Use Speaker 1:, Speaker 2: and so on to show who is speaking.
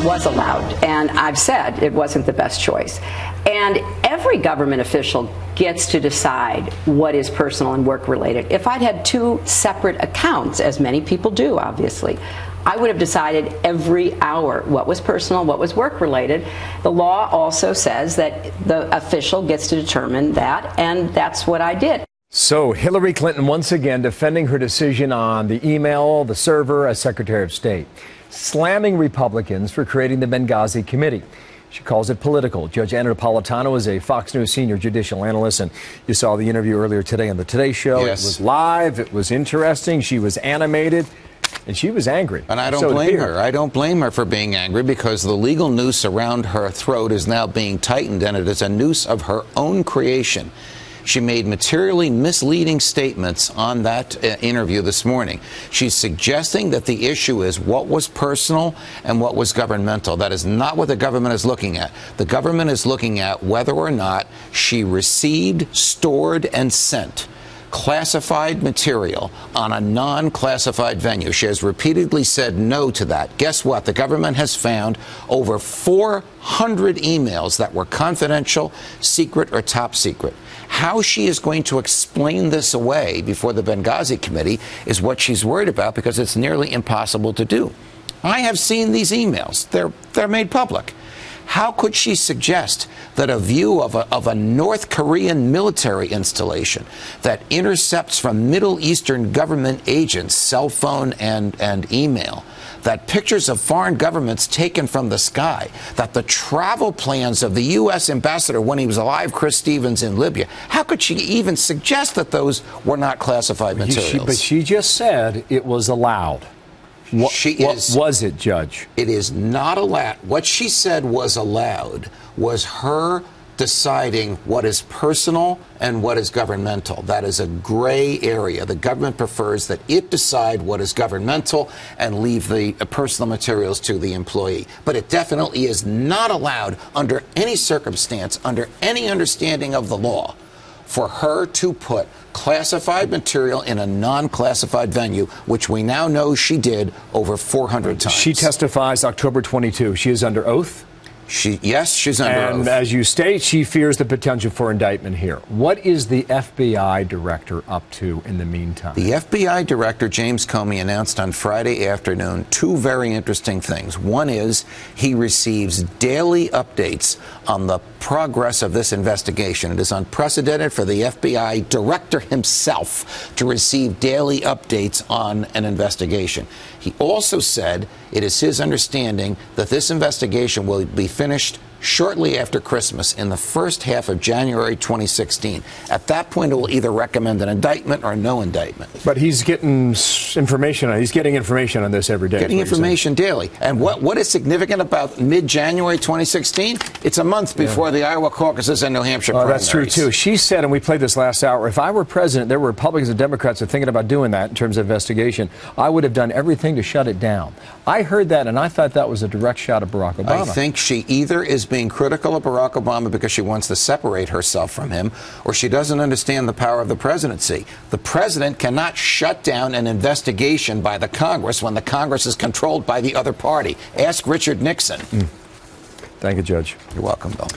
Speaker 1: was allowed, and I've said it wasn't the best choice. And every government official gets to decide what is personal and work related. If I'd had two separate accounts, as many people do, obviously, I would have decided every hour what was personal, what was work related. The law also says that the official gets to determine that, and that's what I did.
Speaker 2: So Hillary Clinton once again defending her decision on the email, the server as Secretary of State, slamming Republicans for creating the Benghazi committee. She calls it political. Judge Napolitano is a Fox News senior judicial analyst, and you saw the interview earlier today on the Today Show.
Speaker 3: Yes.
Speaker 2: It was live. It was interesting. She was animated. And she was angry.
Speaker 3: And I don't blame her. I don't blame her for being angry, because the legal noose around her throat is now being tightened, and it is a noose of her own creation. She made materially misleading statements on that interview this morning. She's suggesting that the issue is what was personal and what was governmental. That is not what the government is looking at. The government is looking at whether or not she received, stored, and sent classified material on a non-classified venue. She has repeatedly said no to that. Guess what? The government has found over 400 emails that were confidential, secret, or top secret. How she is going to explain this away before the Benghazi committee is what she's worried about, because it's nearly impossible to do. I have seen these emails. They're made public. How could she suggest that a view of a North Korean military installation that intercepts from Middle Eastern government agents cell phone and email, that pictures of foreign governments taken from the sky, that the travel plans of the U.S. ambassador when he was alive, Chris Stevens, in Libya, how could she even suggest that those were not classified materials?
Speaker 2: But she just said it was allowed. What was it, Judge?
Speaker 3: It is not allowed. What she said was allowed was her deciding what is personal and what is governmental. That is a gray area. The government prefers that it decide what is governmental and leave the personal materials to the employee. But it definitely is not allowed under any circumstance, under any understanding of the law, for her to put classified material in a non-classified venue, which we now know she did over 400 times.
Speaker 2: She testifies October 22. She is under oath?
Speaker 3: Yes, she's under oath.
Speaker 2: And as you state, she fears the potential for indictment here. What is the FBI director up to in the meantime?
Speaker 3: The FBI director, James Comey, announced on Friday afternoon two very interesting things. One is he receives daily updates on the progress of this investigation. It is unprecedented for the FBI director himself to receive daily updates on an investigation. He also said it is his understanding that this investigation will be finished shortly after Christmas, in the first half of January 2016. At that point, it will either recommend an indictment or no indictment.
Speaker 2: But he's getting information on this every day.
Speaker 3: Getting information daily. And what is significant about mid-January 2016? It's a month before the Iowa caucuses and New Hampshire primaries.
Speaker 2: That's true, too. She said, and we played this last hour, if I were president, there were Republicans and Democrats that are thinking about doing that in terms of investigation, I would have done everything to shut it down. I heard that, and I thought that was a direct shot at Barack Obama.
Speaker 3: I think she either is being critical of Barack Obama because she wants to separate herself from him, or she doesn't understand the power of the presidency. The president cannot shut down an investigation by the Congress when the Congress is controlled by the other party. Ask Richard Nixon.
Speaker 2: Thank you, Judge.
Speaker 3: You're welcome, Bill.